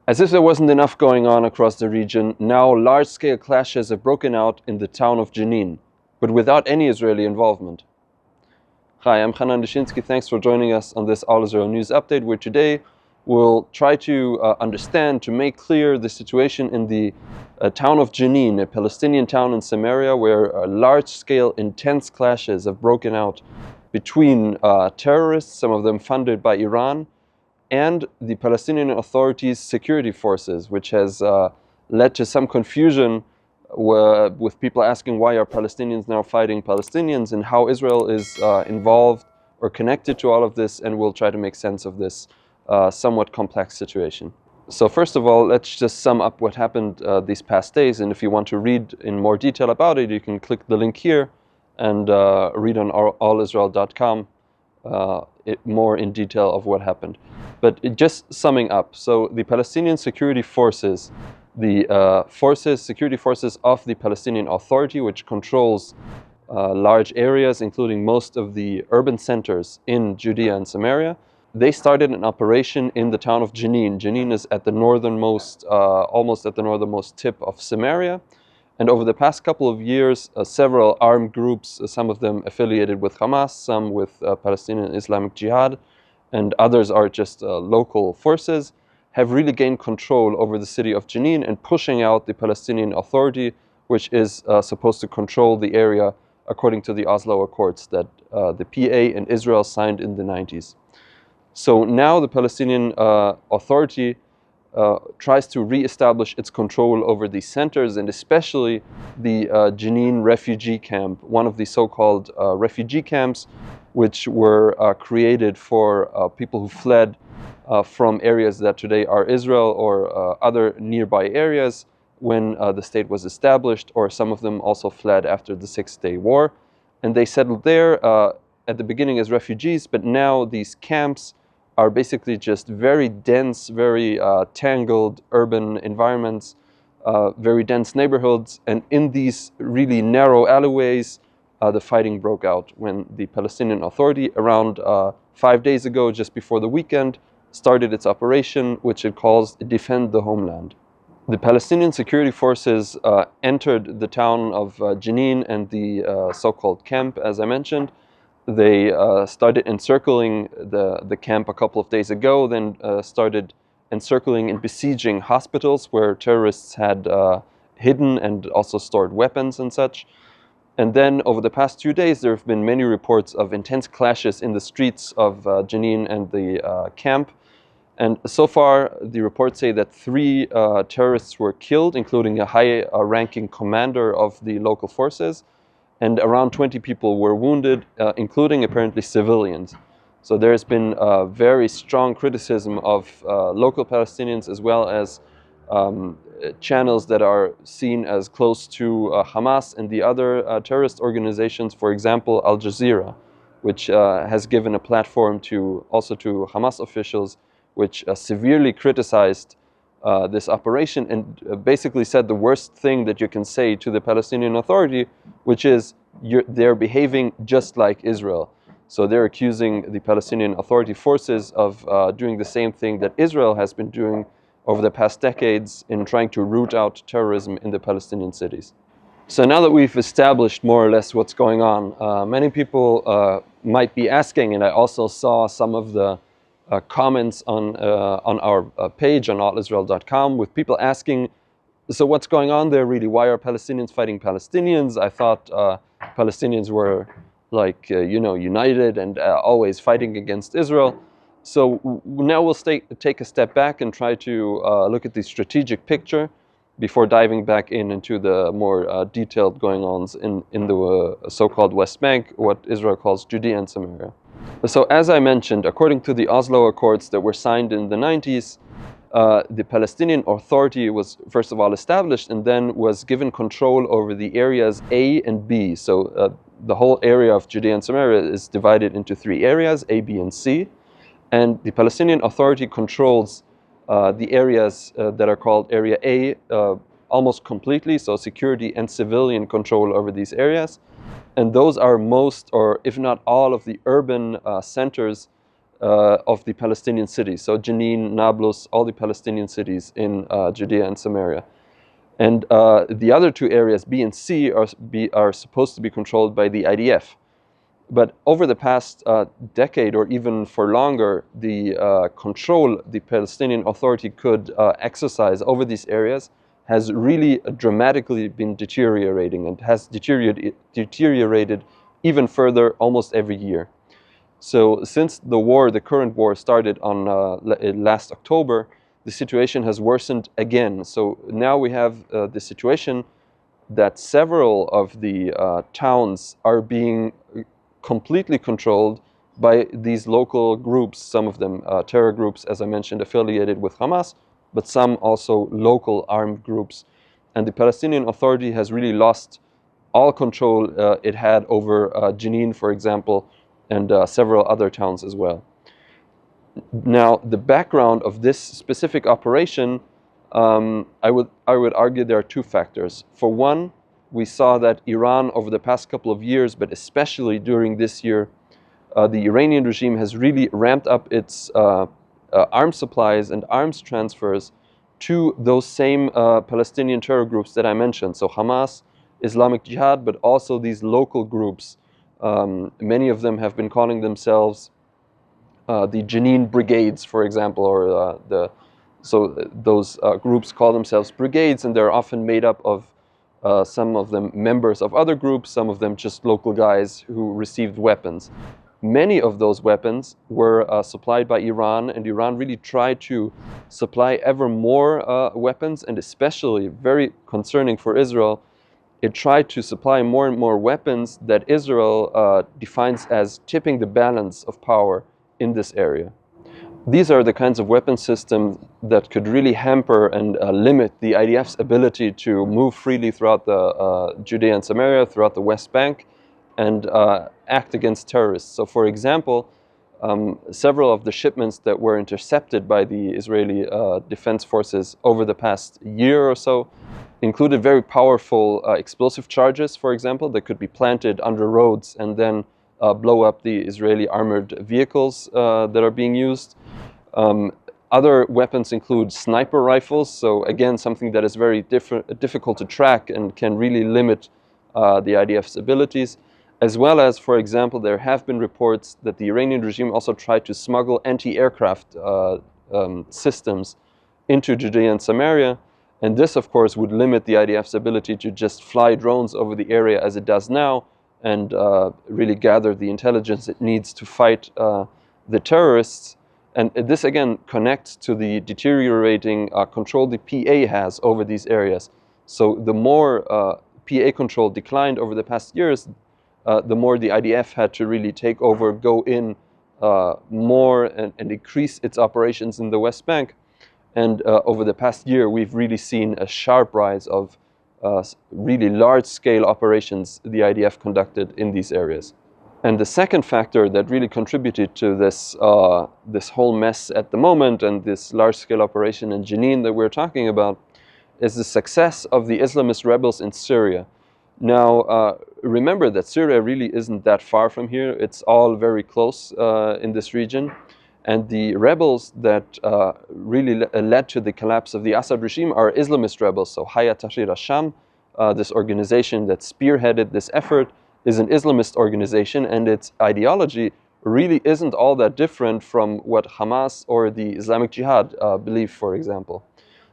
As if there wasn't enough going on across the region, now large-scale clashes have broken out in the town of Jenin, but without any Israeli involvement. Hi, I'm Hanan Lischinsky. Thanks for joining us on this All Israel News Update, where today we'll try to understand, to make clear the situation in the town of Jenin, a Palestinian town in Samaria, where large-scale, intense clashes have broken out between terrorists, some of them funded by Iran, and the Palestinian Authority's security forces, which has led to some confusion with people asking why are Palestinians now fighting Palestinians and how Israel is involved or connected to all of this, and we'll try to make sense of this somewhat complex situation. So first of all, let's just sum up what happened these past days, and if you want to read in more detail about it, you can click the link here and read on allisrael.com more in detail of what happened. But just summing up, so the Palestinian security forces, the security forces of the Palestinian Authority, which controls large areas, including most of the urban centers in Judea and Samaria, they started an operation in the town of Jenin. Jenin is at the northernmost, almost at the northernmost tip of Samaria. And over the past couple of years, several armed groups, some of them affiliated with Hamas, some with Palestinian Islamic Jihad, and others are just local forces, have really gained control over the city of Jenin and pushing out the Palestinian Authority, which is supposed to control the area according to the Oslo Accords that the PA and Israel signed in the 90s. So now the Palestinian Authority tries to re-establish its control over these centers, and especially the Jenin refugee camp, one of the so-called refugee camps, which were created for people who fled from areas that today are Israel or other nearby areas when the state was established, or some of them also fled after the Six-Day War. And they settled there at the beginning as refugees, but now these camps are basically just very dense, very tangled urban environments, very dense neighborhoods. And in these really narrow alleyways, the fighting broke out when the Palestinian Authority, around 5 days ago, just before the weekend, started its operation, which it calls Defend the Homeland. The Palestinian security forces entered the town of Jenin and the so-called camp, as I mentioned. They started encircling the camp a couple of days ago, then started encircling and besieging hospitals where terrorists had hidden and also stored weapons and such. And then over the past 2 days, there have been many reports of intense clashes in the streets of Jenin and the camp. And so far, the reports say that 3 terrorists were killed, including a high-ranking commander of the local forces. And around 20 people were wounded, including apparently civilians. So there has been very strong criticism of local Palestinians, as well as channels that are seen as close to Hamas and the other terrorist organizations, for example, Al Jazeera, which has given a platform also to Hamas officials, which severely criticized this operation and basically said the worst thing that you can say to the Palestinian Authority, which is they're behaving just like Israel. So they're accusing the Palestinian Authority forces of doing the same thing that Israel has been doing over the past decades in trying to root out terrorism in the Palestinian cities. So now that we've established more or less what's going on, many people might be asking, and I also saw some of the comments on our page on allisrael.com with people asking, so what's going on there really? Why are Palestinians fighting Palestinians? I thought Palestinians were like, united and always fighting against Israel. So now we'll take a step back and try to look at the strategic picture before diving back into the more detailed going-ons in the so-called West Bank, what Israel calls Judea and Samaria. So as I mentioned, according to the Oslo Accords that were signed in the 90s, the Palestinian Authority was first of all established and then was given control over the areas A and B. So the whole area of Judea and Samaria is divided into 3 areas, A, B, and C. And the Palestinian Authority controls the areas that are called Area A almost completely, so security and civilian control over these areas. And those are most, or if not all, of the urban centers of the Palestinian cities. So Jenin, Nablus, all the Palestinian cities in Judea and Samaria. And the other two areas, B and C, are supposed to be controlled by the IDF. But over the past decade, or even for longer, the control the Palestinian Authority could exercise over these areas has really dramatically been deteriorating, and has deteriorated even further almost every year. So since the current war started on last October, the situation has worsened again. So now we have the situation that several of the towns are being completely controlled by these local groups, some of them terror groups, as I mentioned, affiliated with Hamas, but some also local armed groups. And the Palestinian Authority has really lost all control it had over Jenin, for example, and several other towns as well. Now, the background of this specific operation, I would argue there are two factors. For one, we saw that Iran over the past couple of years, but especially during this year, the Iranian regime has really ramped up its arms supplies and arms transfers to those same Palestinian terror groups that I mentioned. So Hamas, Islamic Jihad, but also these local groups. Many of them have been calling themselves the Jenin brigades, for example, or those groups call themselves brigades, and they're often made up of some of them members of other groups, some of them just local guys who received weapons. Many of those weapons were supplied by Iran, and Iran really tried to supply ever more weapons, and especially, very concerning for Israel, it tried to supply more and more weapons that Israel defines as tipping the balance of power in this area. These are the kinds of weapon systems that could really hamper and limit the IDF's ability to move freely throughout the Judea and Samaria, throughout the West Bank, and act against terrorists. So, for example, several of the shipments that were intercepted by the Israeli defense forces over the past year or so included very powerful explosive charges, for example, that could be planted under roads and then blow up the Israeli armored vehicles that are being used. Other weapons include sniper rifles, so again, something that is very difficult to track and can really limit the IDF's abilities. As well as, for example, there have been reports that the Iranian regime also tried to smuggle anti-aircraft systems into Judea and Samaria. And this, of course, would limit the IDF's ability to just fly drones over the area as it does now and really gather the intelligence it needs to fight the terrorists. And this, again, connects to the deteriorating control the PA has over these areas. So the more PA control declined over the past years, the more the IDF had to really take over, go in more and increase its operations in the West Bank. And over the past year, we've really seen a sharp rise of really large-scale operations the IDF conducted in these areas. And the second factor that really contributed to this, this whole mess at the moment and this large-scale operation in Jenin that we're talking about is the success of the Islamist rebels in Syria. Now, remember that Syria really isn't that far from here. It's all very close in this region. And the rebels that really led to the collapse of the Assad regime are Islamist rebels. So Hayat Tahrir al-Sham, this organization that spearheaded this effort, is an Islamist organization, and its ideology really isn't all that different from what Hamas or the Islamic Jihad believe, for example.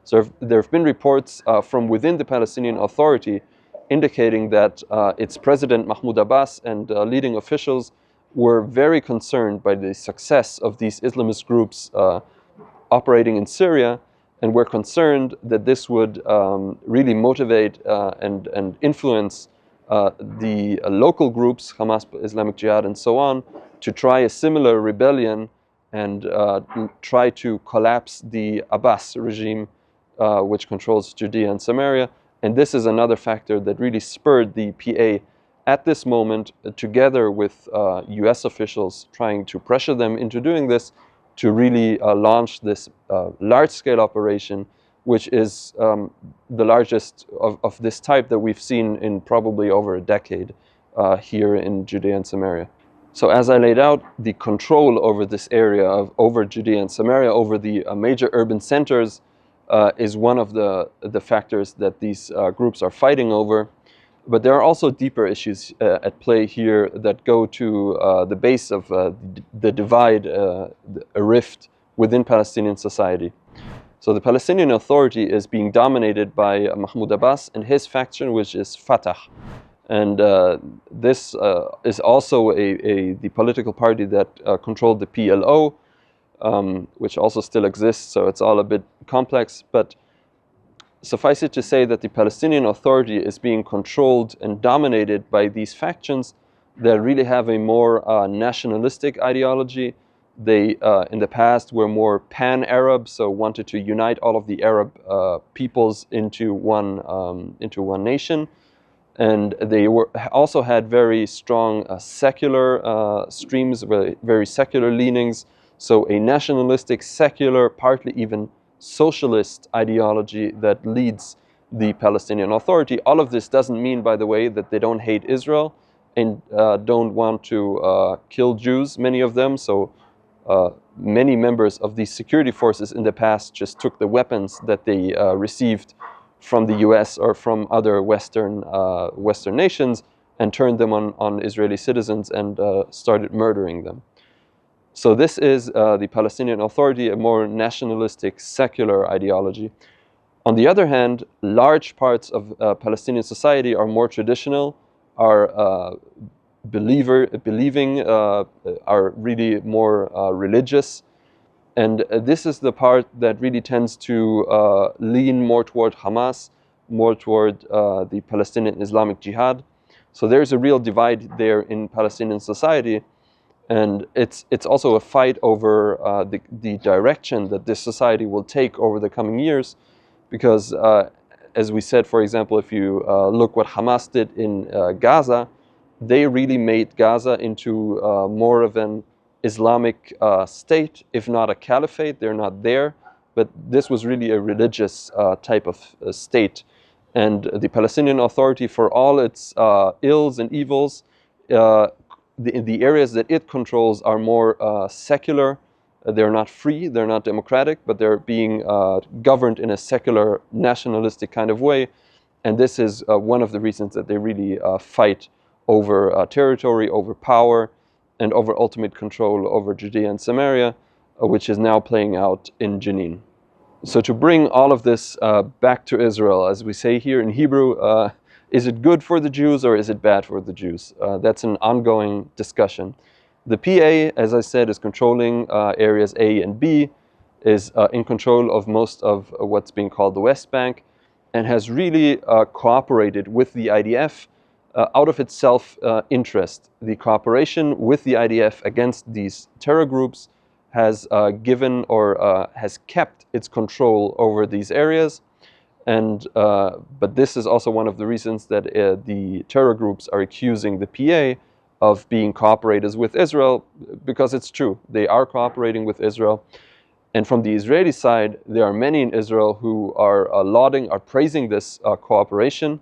So there have been reports from within the Palestinian Authority indicating that its president Mahmoud Abbas and leading officials were very concerned by the success of these Islamist groups operating in Syria, and were concerned that this would really motivate and influence the local groups, Hamas, Islamic Jihad, and so on, to try a similar rebellion and try to collapse the Abbas regime, which controls Judea and Samaria. And this is another factor that really spurred the PA at this moment, together with US officials trying to pressure them into doing this, to really launch this large-scale operation, which is the largest of this type that we've seen in probably over a decade here in Judea and Samaria. So as I laid out, the control over this area, over Judea and Samaria, over the major urban centers, is one of the factors that these groups are fighting over. But there are also deeper issues at play here that go to the base of the divide, a rift within Palestinian society. So the Palestinian Authority is being dominated by Mahmoud Abbas and his faction, which is Fatah. And this is also the political party that controlled the PLO, which also still exists, so it's all a bit complex. But suffice it to say that the Palestinian Authority is being controlled and dominated by these factions that really have a more nationalistic ideology. They, in the past, were more pan-Arab, so wanted to unite all of the Arab peoples into one nation. And they also had very strong secular streams, very secular leanings. So a nationalistic, secular, partly even socialist ideology that leads the Palestinian Authority. All of this doesn't mean, by the way, that they don't hate Israel and don't want to kill Jews, many of them. So many members of these security forces in the past just took the weapons that they received from the US or from other Western nations and turned them on Israeli citizens and started murdering them. So this is the Palestinian Authority, a more nationalistic, secular ideology. On the other hand, large parts of Palestinian society are more traditional, are believing, are really more religious. And this is the part that really tends to lean more toward Hamas, more toward the Palestinian Islamic Jihad. So there's a real divide there in Palestinian society. And it's also a fight over the direction that this society will take over the coming years. Because as we said, for example, if you look what Hamas did in Gaza, they really made Gaza into more of an Islamic state, if not a caliphate. They're not there, but this was really a religious type of state. And the Palestinian Authority, for all its ills and evils, the areas that it controls are more secular. They're not free, they're not democratic, but they're being governed in a secular, nationalistic kind of way. And this is one of the reasons that they really fight over territory, over power, and over ultimate control over Judea and Samaria, which is now playing out in Jenin. So to bring all of this back to Israel, as we say here in Hebrew, is it good for the Jews or is it bad for the Jews? That's an ongoing discussion. The PA, as I said, is controlling areas A and B, is in control of most of what's being called the West Bank, and has really cooperated with the IDF out of its self-interest. The cooperation with the IDF against these terror groups has given or has kept its control over these areas. And but this is also one of the reasons that the terror groups are accusing the PA of being cooperators with Israel, because it's true. They are cooperating with Israel. And from the Israeli side, there are many in Israel who are praising this cooperation,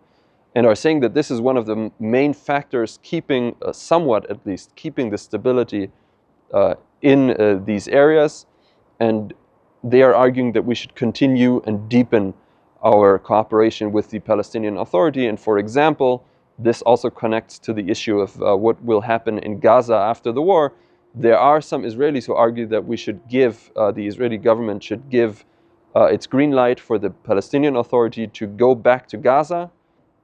and are saying that this is one of the main factors keeping, somewhat at least, keeping the stability in these areas. And they are arguing that we should continue and deepen our cooperation with the Palestinian Authority. And for example, this also connects to the issue of what will happen in Gaza after the war. There are some Israelis who argue that we should give, the Israeli government should give its green light for the Palestinian Authority to go back to Gaza,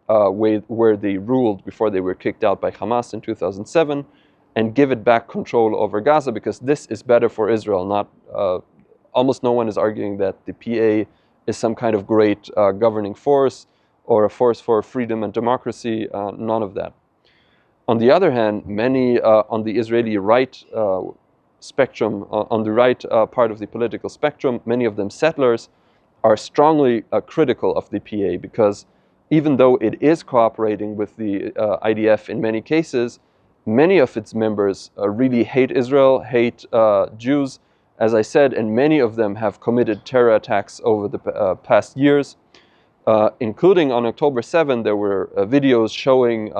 where they ruled before they were kicked out by Hamas in 2007, and give it back control over Gaza, because this is better for Israel. Almost no one is arguing that the PA is some kind of great governing force or a force for freedom and democracy, none of that. On the other hand, many on the Israeli right spectrum, on the right part of the political spectrum, many of them settlers, are strongly critical of the PA, because even though it is cooperating with the IDF in many cases, many of its members really hate Israel, hate Jews, as I said, and many of them have committed terror attacks over the past years. Including on October 7, there were videos showing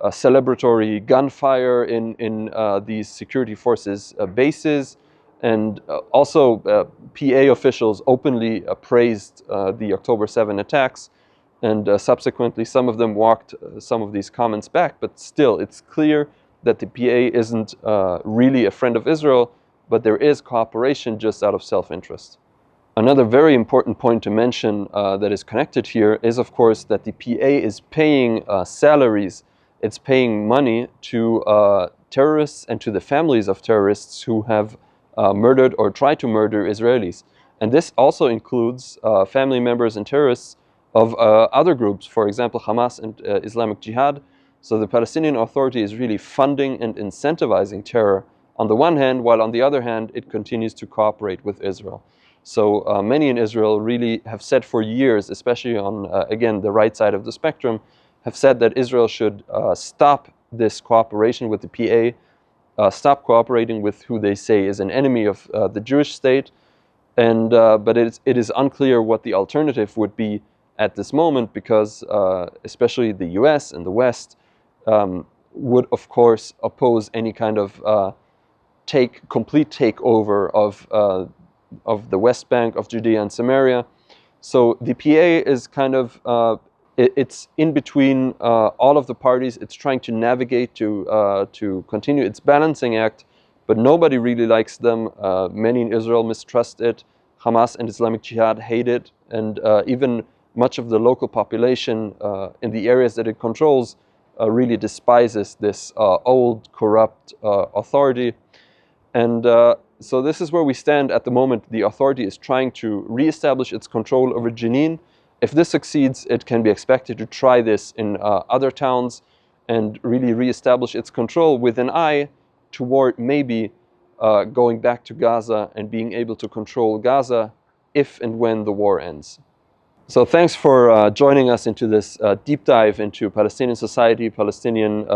celebratory gunfire in these security forces bases, and also PA officials openly praised the October 7 attacks, and subsequently some of them walked some of these comments back, but still it's clear that the PA isn't really a friend of Israel, but there is cooperation just out of self-interest. Another very important point to mention that is connected here is, of course, that the PA is paying salaries, it's paying money to terrorists and to the families of terrorists who have murdered or tried to murder Israelis. And this also includes family members and terrorists of other groups, for example, Hamas and Islamic Jihad. So the Palestinian Authority is really funding and incentivizing terror on the one hand, while on the other hand, it continues to cooperate with Israel. So many in Israel really have said for years, especially on, again, the right side of the spectrum, have said that Israel should stop this cooperation with the PA, stop cooperating with who they say is an enemy of the Jewish state, and but it is unclear what the alternative would be at this moment, because especially the US and the West would, of course, oppose any kind of complete takeover of the West Bank, of Judea and Samaria. So the PA is kind of, it's in between all of the parties. It's trying to navigate to continue its balancing act, but nobody really likes them. Many in Israel mistrust it. Hamas and Islamic Jihad hate it, and even much of the local population in the areas that it controls really despises this old, corrupt authority. And so this is where we stand at the moment. The authority is trying to reestablish its control over Jenin. If this succeeds, it can be expected to try this in other towns and really reestablish its control with an eye toward maybe going back to Gaza and being able to control Gaza if and when the war ends. So thanks for joining us into this deep dive into Palestinian society, Palestinian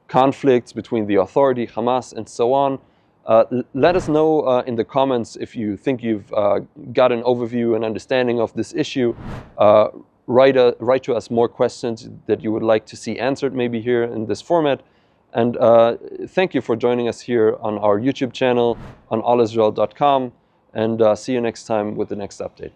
conflicts between the authority, Hamas, and so on. Let us know in the comments if you think you've got an overview and understanding of this issue. Write to us more questions that you would like to see answered maybe here in this format. And thank you for joining us here on our YouTube channel on allisrael.com, and see you next time with the next update.